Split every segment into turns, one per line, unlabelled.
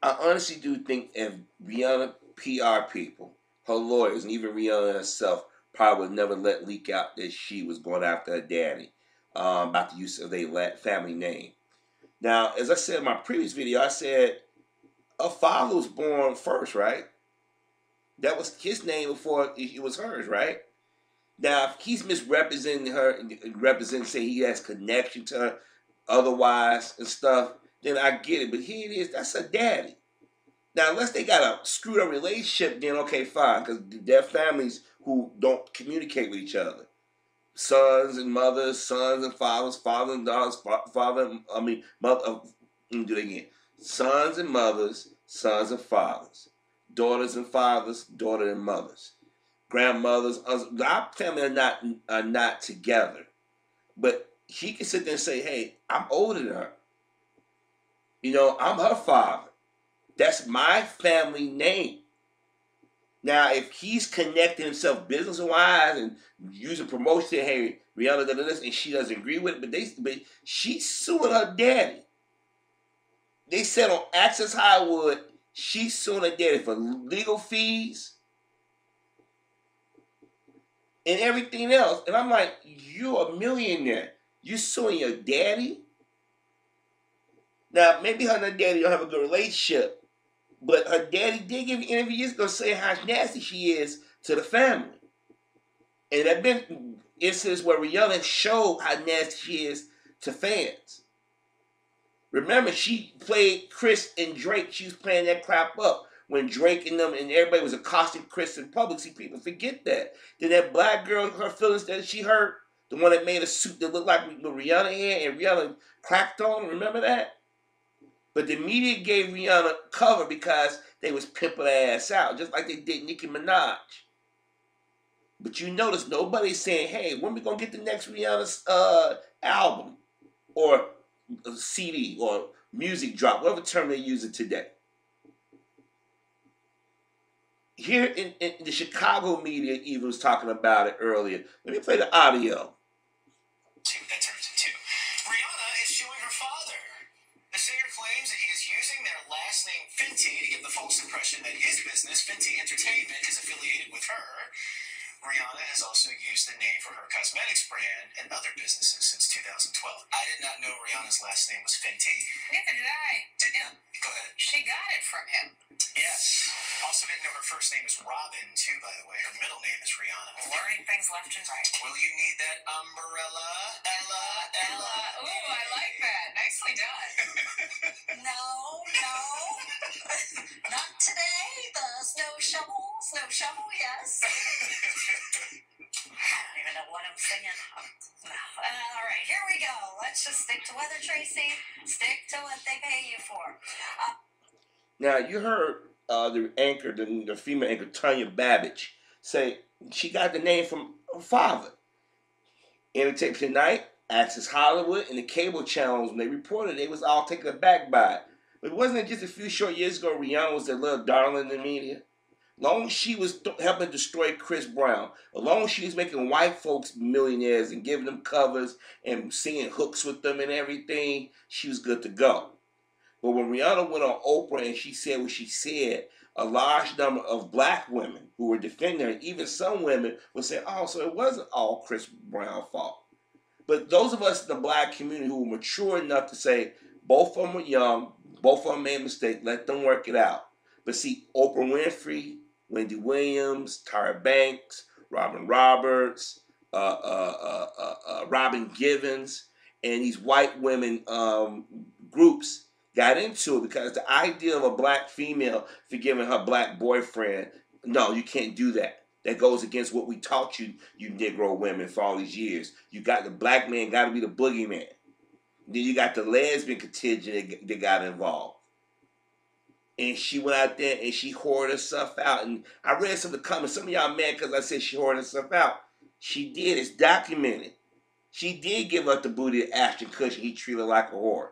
I honestly do think if Rihanna PR people, her lawyers, and even Rihanna herself probably would never let leak out that she was going after her daddy about the use of their family name. Now, as I said in my previous video, I said her father was born first, right? That was his name before it was hers, right? Now, if he's misrepresenting her, representing, say he has connection to her otherwise and stuff, then I get it. But here it is, that's her daddy. Now, unless they got a screwed up relationship, then okay, fine, because they're families who don't communicate with each other. Sons and mothers, sons and fathers, father and daughters, mother. Let me do it again. Sons and mothers, sons and fathers, daughters and fathers, daughters and mothers, grandmothers. Our family are not together, but he can sit there and say, "Hey, I'm older than her. I'm her father. That's my family name." Now, if he's connecting himself business wise and using promotion, hey, Rihanna does this, and she doesn't agree with it, but she's suing her daddy. They said on Access Hollywood, she's suing her daddy for legal fees and everything else. And I'm like, you're a millionaire. You suing your daddy? Now, maybe her and her daddy don't have a good relationship. But her daddy did give an interview years ago saying how nasty she is to the family. And there have been instances where Rihanna showed how nasty she is to fans. Remember, she played Chris and Drake. She was playing that crap up when Drake and them and everybody was accosting Chris in public. See, people forget that. Then that black girl, her feelings that she hurt, the one that made a suit that looked like what Rihanna had, and Rihanna cracked on. Remember that? But the media gave Rihanna cover because they was pimping her ass out, just like they did Nicki Minaj. But you notice nobody's saying, hey, when we going to get the next Rihanna's album or CD or music drop, whatever term they're using today. Here in the Chicago media even was talking about it earlier. Let me play the audio.
Last name Fenty to give the false impression that his business, Fenty Entertainment, is affiliated with her. Rihanna has also used the name for her cosmetics brand and other businesses since 2012. I did not know Rihanna's last name was Fenty.
Neither did I.
Go ahead.
She got it from him.
Yes. Also didn't know her first name is Robin, too, by the way. Her middle name is Rihanna.
Learning things left and right.
Will you need that umbrella? Ella.
Ooh, I like that. Nicely done.
No. Not today. The snow shovel, yes. I don't even know what I'm singing. All right, here we go. Let's just stick to weather, Tracy. Stick to what they pay you for.
Now, you heard the anchor, the female anchor, Tanya Babbage, say she got the name from her father. Entertainment Tonight, Access Hollywood, and the cable channels, when they reported, they was all taken aback by it. But wasn't it just a few short years ago Rihanna was their little darling in the media? Long as she was helping destroy Chris Brown, as long as she was making white folks millionaires and giving them covers and singing hooks with them and everything, she was good to go. But when Rihanna went on Oprah and she said what she said, a large number of black women who were defending her, even some women, would say, oh, so it wasn't all Chris Brown's fault. But those of us in the black community who were mature enough to say, both of them were young, both of them made a mistake, let them work it out. But see, Oprah Winfrey, Wendy Williams, Tyra Banks, Robin Roberts, Robin Givens, and these white women groups got into it because the idea of a black female forgiving her black boyfriend, no, you can't do that. That goes against what we taught you, you Negro women, for all these years. You got the black man got to be the boogeyman. Then you got the lesbian contingent that got involved. And she went out there and she hoarded herself out. And I read some of the comments. Some of y'all mad because I said she hoarded herself out. She did. It's documented. She did give up the booty to Ashton Kutcher. He treated her like a whore.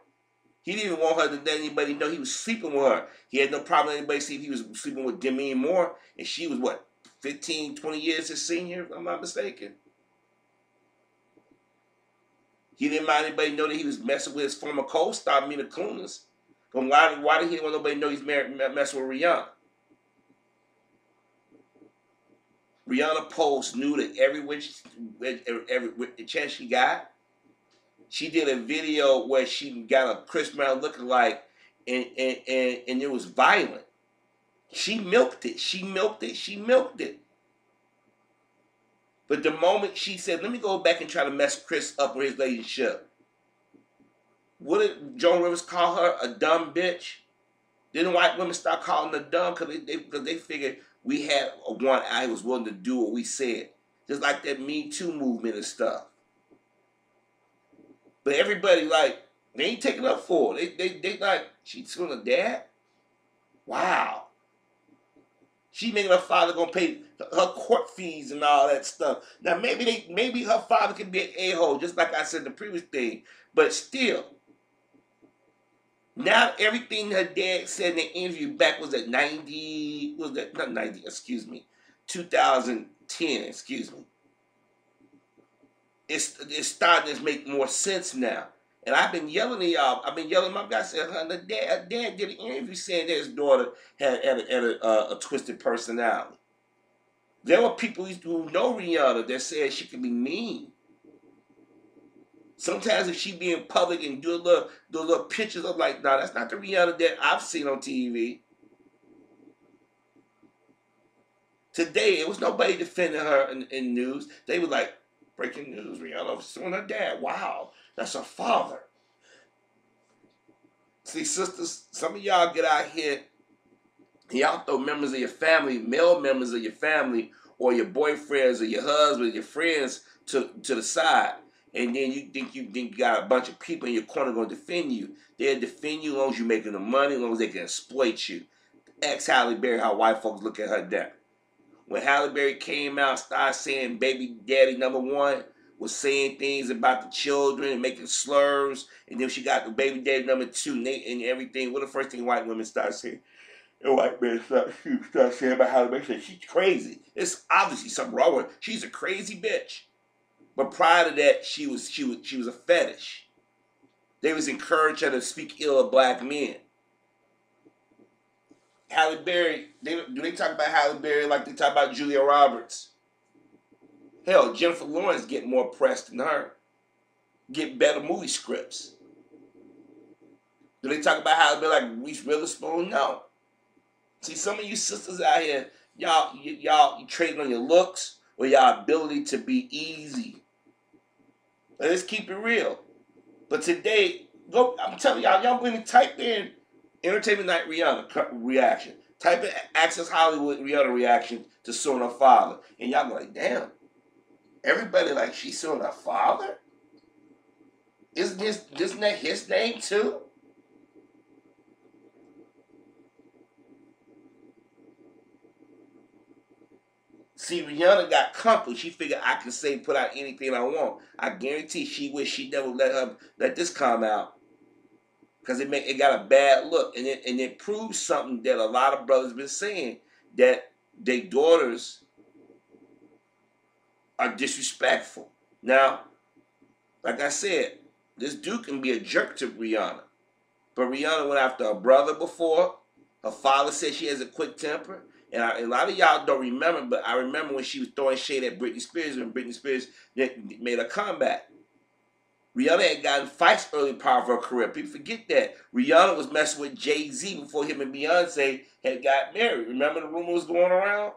He didn't even want her to let anybody know he was sleeping with her. He had no problem letting anybody see if he was sleeping with Demi Moore. And she was, what, 15, 20 years his senior, if I'm not mistaken. He didn't mind anybody know that he was messing with his former co-star, Mila Kunis. Why did he want nobody to know he's married, messing with Rihanna? Rihanna posts nude every chance she got. She did a video where she got a Chris Brown lookalike, and it was violent. She milked it. She milked it. She milked it. But the moment she said, "Let me go back and try to mess Chris up with his relationship," what did Joan Rivers call her? A dumb bitch. Didn't white women start calling her dumb because they figured we had one eye who was willing to do what we said, just like that Me Too movement and stuff. But everybody like they ain't taking up for it. They like she's suing her dad. Wow. She making her father gonna pay her court fees and all that stuff. Now maybe her father can be an a-hole, just like I said in the previous thing. But still, now everything her dad said in the interview back was at 2010, excuse me. It's starting to make more sense now. And I've been yelling at y'all. I've been yelling at my guy. I said, her dad did an interview saying that his daughter had a twisted personality. There were people who know Rihanna that said she can be mean. Sometimes if she be in public and do little pictures of like, nah, that's not the Rihanna that I've seen on TV. Today, it was nobody defending her in news. They were like, breaking news, Rihanna suing her dad. Wow, that's her father. See, sisters, some of y'all get out here, y'all throw members of your family, male members of your family, or your boyfriends or your husband, your friends to the side. And then you think you got a bunch of people in your corner going to defend you. They'll defend you as long as you're making the money, as long as they can exploit you. Ask Halle Berry how white folks look at her dad. When Halle Berry came out, started saying baby daddy number one, was saying things about the children and making slurs, and then she got the baby daddy number two and everything. What the first thing white women start saying? And white men start saying about Halle Berry, said, she's crazy. It's obviously something wrong with her. She's a crazy bitch. But prior to that, she was a fetish. They was encouraging her to speak ill of black men. Halle Berry, do they talk about Halle Berry like they talk about Julia Roberts? Hell, Jennifer Lawrence get more press than her. Get better movie scripts. Do they talk about Halle Berry like Reese Witherspoon? No. See, some of you sisters out here, y'all trading on your looks or y'all ability to be easy. Let's keep it real. But today, I'm telling y'all go in and type in Entertainment Night Rihanna reaction. Type in Access Hollywood Rihanna reaction to suing her father. And y'all be like, damn. Everybody like she's suing her father? Isn't that his name too? See, Rihanna got comfortable. She figured I can put out anything I want. I guarantee she wish she never let this come out. Because it got a bad look. And it proves something that a lot of brothers been saying, that their daughters are disrespectful. Now, like I said, this dude can be a jerk to Rihanna. But Rihanna went after her brother before. Her father said she has a quick temper. And a lot of y'all don't remember, but I remember when she was throwing shade at Britney Spears when Britney Spears made a comeback. Rihanna had gotten fights early part of her career. People forget that. Rihanna was messing with Jay-Z before him and Beyonce had got married. Remember the rumor was going around?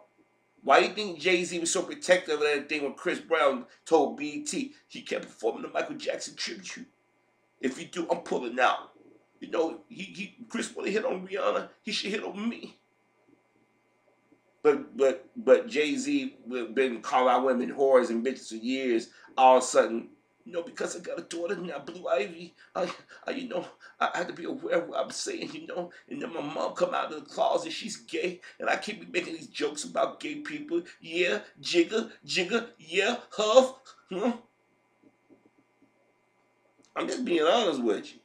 Why do you think Jay-Z was so protective of that thing when Chris Brown told BET he kept performing the Michael Jackson tribute? If you do, I'm pulling out. You know, Chris want to hit on Rihanna, he should hit on me. But Jay-Z been calling out women whores and bitches for years. All of a sudden, because I got a daughter now, Blue Ivy, I had to be aware of what I'm saying, And then my mom come out of the closet, she's gay, and I keep making these jokes about gay people. Yeah, jigger, yeah, huff. I'm just being honest with you.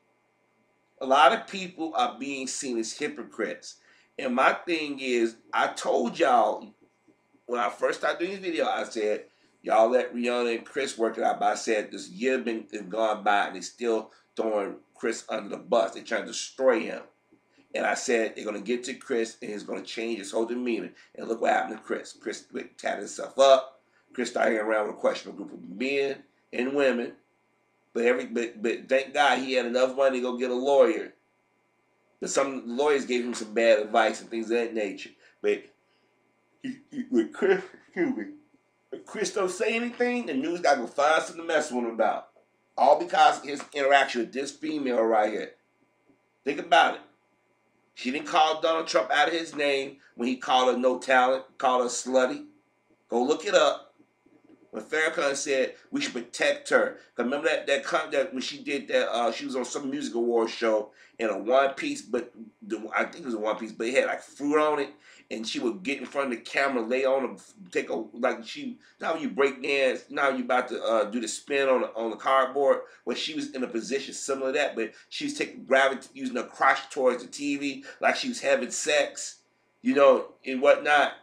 A lot of people are being seen as hypocrites. And my thing is, I told y'all, when I first started doing this video, I said, y'all let Rihanna and Chris work it out. But I said, this year been gone by, and they still throwing Chris under the bus. They're trying to destroy him. And I said they're gonna get to Chris, and he's gonna change his whole demeanor. And look what happened to Chris. Chris tatted himself up. Chris started hanging around with a questionable group of men and women. But thank God he had enough money to go get a lawyer. But some lawyers gave him some bad advice and things of that nature. But with Chris, if Chris don't say anything, the news got to go find something to mess with him about. All because of his interaction with this female right here. Think about it. She didn't call Donald Trump out of his name when he called her no talent, called her slutty. Go look it up. When Farrakhan said we should protect her. Cause remember that when she did that, she was on some music award show in a one piece, but I think it was a one piece, but it had like fruit on it, and she would get in front of the camera, lay on them, take a now you break dance, now you about to do the spin on the cardboard. Well, she was in a position similar to that, but she was taking gravity, using her crotch towards the TV like she was having sex, and whatnot.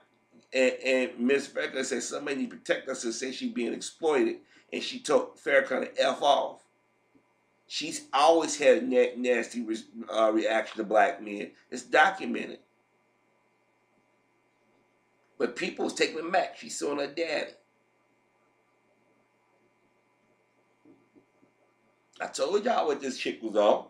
And Ms. Farrakhan said somebody need to protect us and say she's being exploited. And she told Farrakhan to F off. She's always had a nasty reaction to black men. It's documented. But people was taking it back. She's suing her daddy. I told y'all what this chick was on.